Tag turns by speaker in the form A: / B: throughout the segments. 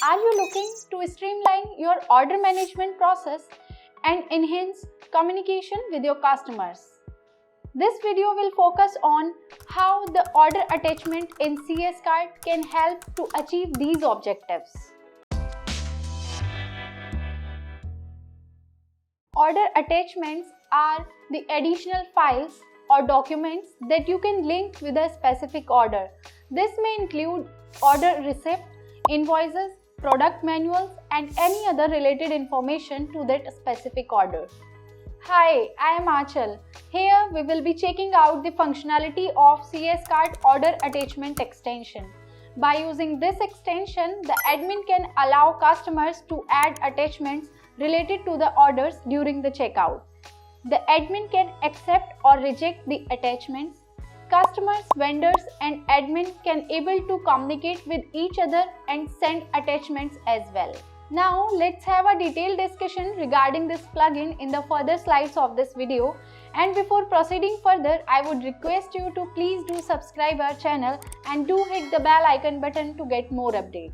A: Are you looking to streamline your order management process and enhance communication with your customers? This video will focus on how the order attachment in CS Cart can help to achieve these objectives. Order attachments are the additional files or documents that you can link with a specific order. This may include order receipt, invoices, product manuals, and any other related information to that specific order. Hi, I am Achal. Here we will be checking out the functionality of CS Cart Order Attachment extension. By using this extension, the admin can allow customers to add attachments related to the orders during the checkout. The admin can accept or reject the attachments. Customers, vendors, and admin can able to communicate with each other and send attachments as well. Now let's have a detailed discussion regarding this plugin in the further slides of this video. And before proceeding further, I would request you to please do subscribe our channel and do hit the bell icon button to get more updates.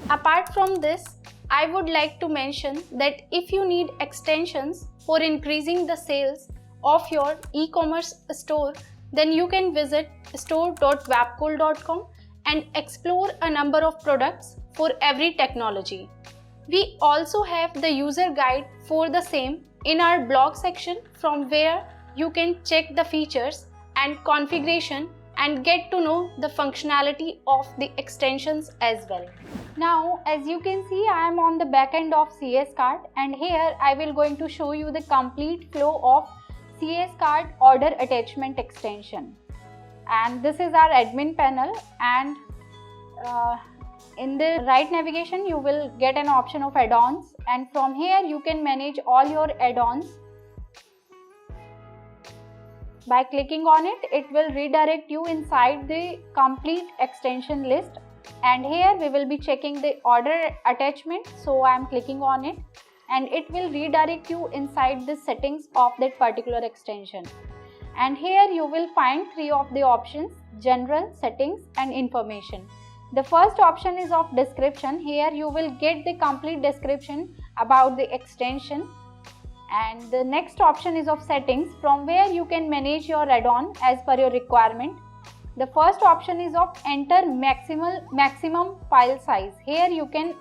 A: Apart from this, I would like to mention that if you need extensions for increasing the sales of your e-commerce store, then you can visit store.wapcool.com and explore a number of products for every technology. We also have the user guide for the same in our blog section, from where you can check the features and configuration and get to know the functionality of the extensions as well. Now, as you can see, I am on the back end of CS Cart, and here I will going to show you the complete flow of CS Cart Order Attachment extension. And this is our admin panel, and in the right navigation you will get an option of add-ons, and from here you can manage all your add-ons. By clicking on it, it will redirect you inside the complete extension list, and here we will be checking the order attachment. So I am clicking on it and it will redirect you inside the settings of that particular extension. And here you will find three of the options: general, settings, and information. The first option is of description. Here you will get the complete description about the extension. And the next option is of settings, from where you can manage your add-on as per your requirement. The first option is of enter maximum file size. Here you can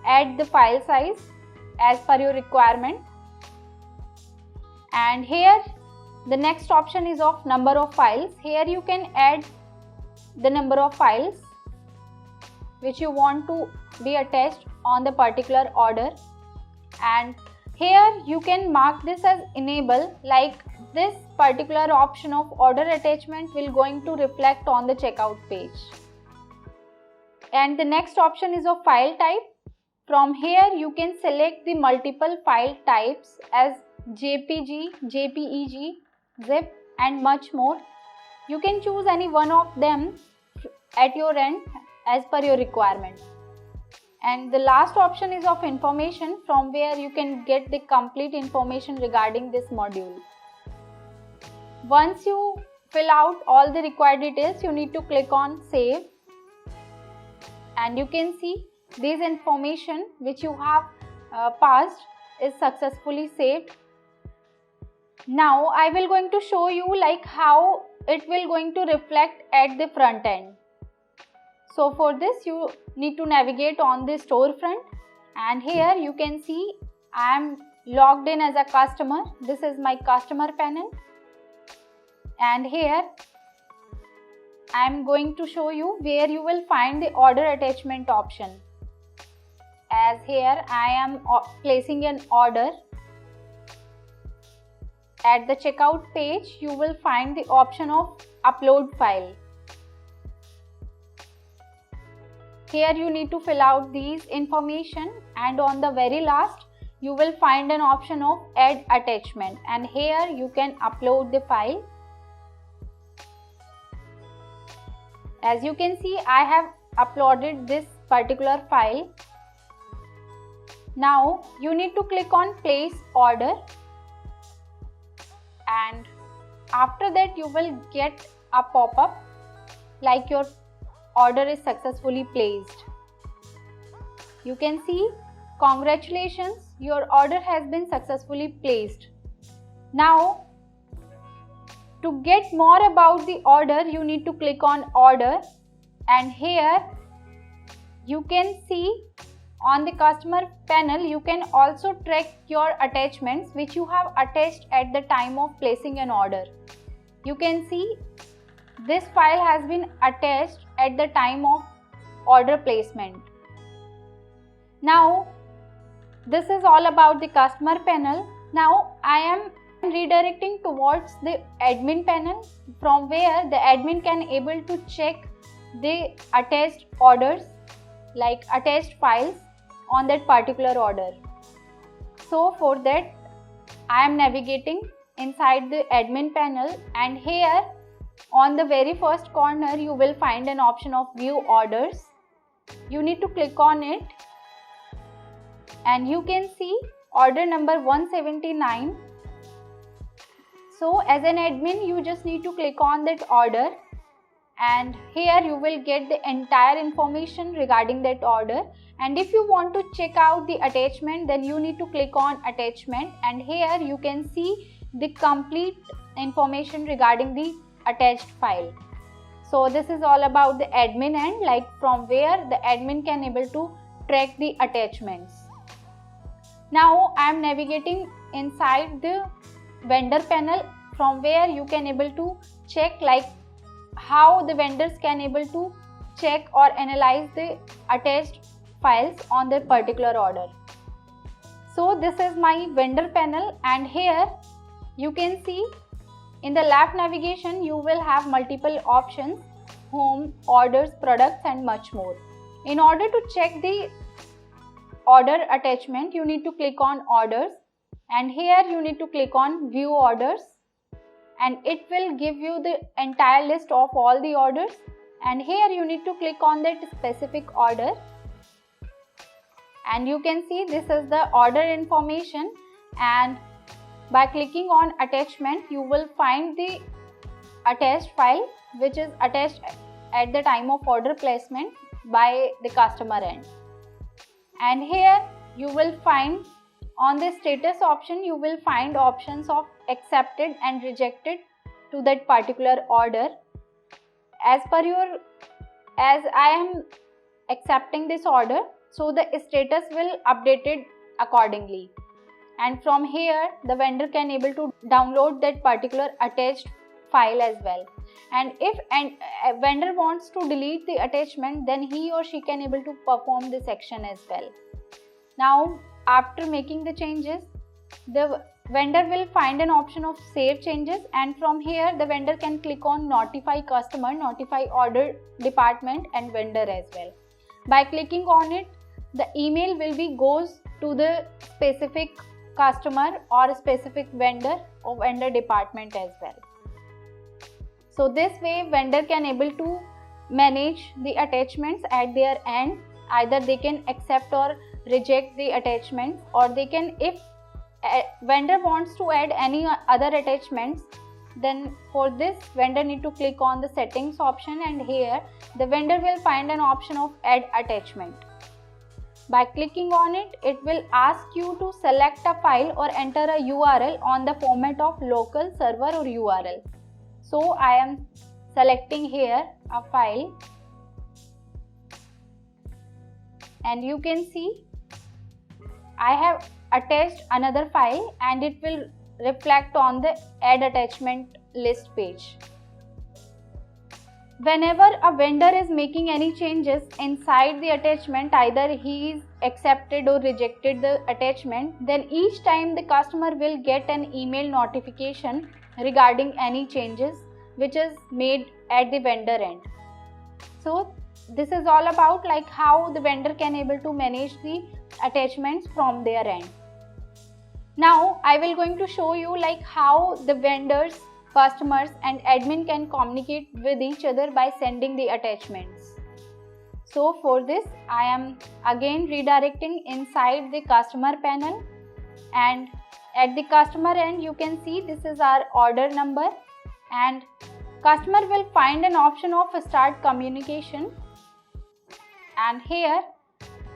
A: add the file size as per your requirement. And here the next option is of number of files. Here you can add the number of files which you want to be attached on the particular order. And here you can mark this as enable, like this particular option of order attachment will going to reflect on the checkout page. And the next option is of file type. From here you can select the multiple file types as JPG, JPEG, zip, and much more. You can choose any one of them at your end as per your requirement. And the last option is of information, from where you can get the complete information regarding this module. Once you fill out all the required details, you need to click on save, and you can see this information which you have passed is successfully saved. Now I will going to show you like how it will going to reflect at the front end. So for this you need to navigate on the storefront, and here you can see I am logged in as a customer. This is my customer panel, and here I am going to show you where you will find the order attachment option. As here I am placing an order. At the checkout page you will find the option of upload file. Here you need to fill out these information, and on the very last you will find an option of add attachment, and here you can upload the file. As you can see, I have uploaded this particular file. Now you need to click on place order, and after that you will get a pop-up like your order is successfully placed. You can see, congratulations, your order has been successfully placed. Now, to get more about the order, you need to click on order, and here you can see on the customer panel, you can also track your attachments which you have attached at the time of placing an order. You can see this file has been attached at the time of order placement. Now, this is all about the customer panel. Now, I am redirecting towards the admin panel, from where the admin can able to check the attached orders, like attached files on that particular order. So for that, I am navigating inside the admin panel, and here on the very first corner you will find an option of view orders. You need to click on it, and you can see order number 179. So as an admin, you just need to click on that order, and here you will get the entire information regarding that order. And if you want to check out the attachment, then you need to click on attachment, and here you can see the complete information regarding the attached file. So this is all about the admin end, like from where the admin can able to track the attachments. Now I am navigating inside the vendor panel, from where you can able to check like how the vendors can able to check or analyze the attached files on their particular order. So this is my vendor panel, and here you can see in the left navigation you will have multiple options: home, orders, products, and much more. In order to check the order attachment, you need to click on orders, and here you need to click on view orders, and it will give you the entire list of all the orders. And here you need to click on that specific order, and you can see this is the order information, and by clicking on attachment you will find the attached file which is attached at the time of order placement by the customer end. And here you will find on the status option, you will find options of accepted and rejected to that particular order. As I am accepting this order, so the status will updated accordingly. And from here the vendor can able to download that particular attached file as well. And if a vendor wants to delete the attachment, then he or she can able to perform this action as well. Now after making the changes, the vendor will find an option of save changes, and from here the vendor can click on notify customer, notify order department and vendor as well. By clicking on it, the email will be goes to the specific customer or specific vendor or vendor department as well. So this way vendor can able to manage the attachments at their end. Either they can accept or reject the attachments, or they can, if a vendor wants to add any other attachments, then for this vendor need to click on the settings option, and here the vendor will find an option of add attachment. By clicking on it, it will ask you to select a file or enter a URL on the format of local, server or URL. So I am selecting here a file, and you can see I have attached another file, and it will reflect on the add attachment list page. Whenever a vendor is making any changes inside the attachment, either he is accepted or rejected the attachment, then each time the customer will get an email notification regarding any changes which is made at the vendor end. So this is all about like how the vendor can able to manage the attachments from their end. Now I will going to show you like how the vendors, customers and admin can communicate with each other by sending the attachments. So for this I am again redirecting inside the customer panel, and at the customer end you can see this is our order number, and customer will find an option of start communication, and here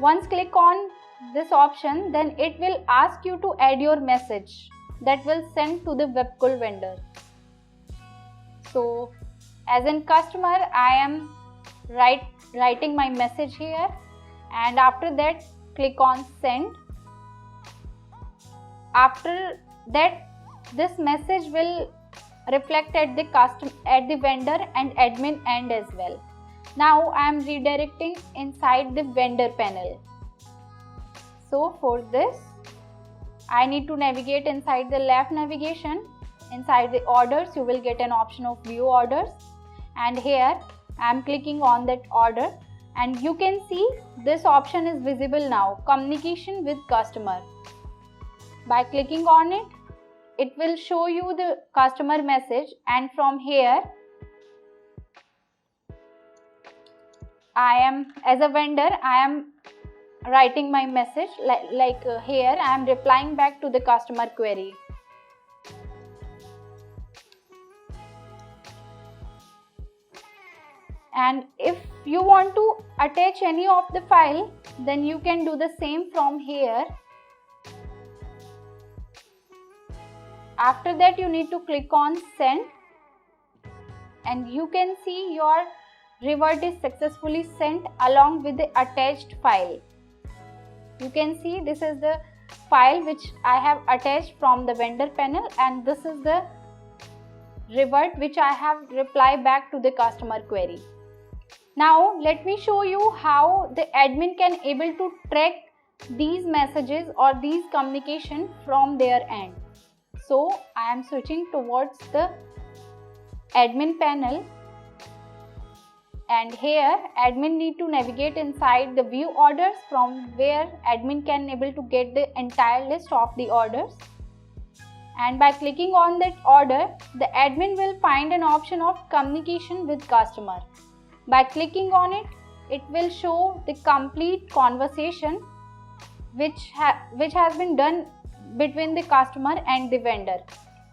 A: Once click on this option, then it will ask you to add your message that will send to the Webkul vendor. So as a customer, I am writing my message here, and after that click on send. After that, this message will reflect at the vendor and admin end as well. Now I am redirecting inside the vendor panel. So for this, I need to navigate inside the left navigation. Inside the orders, you will get an option of view orders, and here I am clicking on that order, and you can see this option is visible now, communication with customer. By clicking on it, it will show you the customer message, and from here as a vendor, I am writing my message like here I am replying back to the customer query. And if you want to attach any of the file, then you can do the same from here. After that, you need to click on send, and you can see your revert is successfully sent along with the attached file. You can see this is the file which I have attached from the vendor panel, and this is the revert which I have replied back to the customer query. Now let me show you how the admin can able to track these messages or these communication from their end. So I am switching towards the admin panel, and here admin need to navigate inside the view orders, from where admin can able to get the entire list of the orders. And by clicking on that order, the admin will find an option of communication with customer. By clicking on it, it will show the complete conversation which has been done between the customer and the vendor.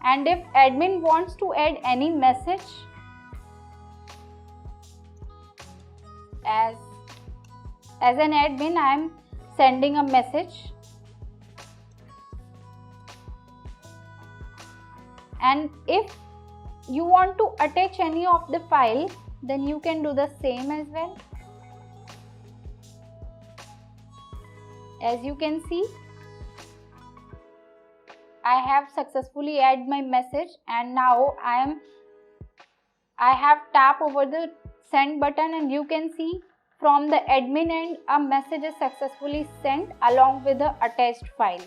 A: And if admin wants to add any message, as an admin, I am sending a message, and if you want to attach any of the file, then you can do the same as well. As you can see, I have successfully added my message, and now I have tapped over the send button, and you can see from the admin end a message is successfully sent along with the attached file.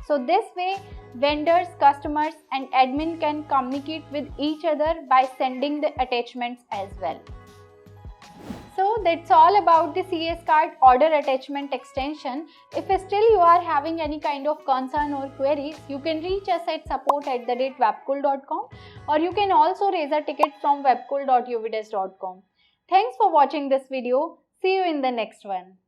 A: So this way, vendors, customers and admin can communicate with each other by sending the attachments as well. So that's all about the CS card order attachment extension. If still you are having any kind of concern or queries, you can reach us at support@webkul.com, or you can also raise a ticket from webkul.uvdesk.com. Thanks for watching this video. See you in the next one.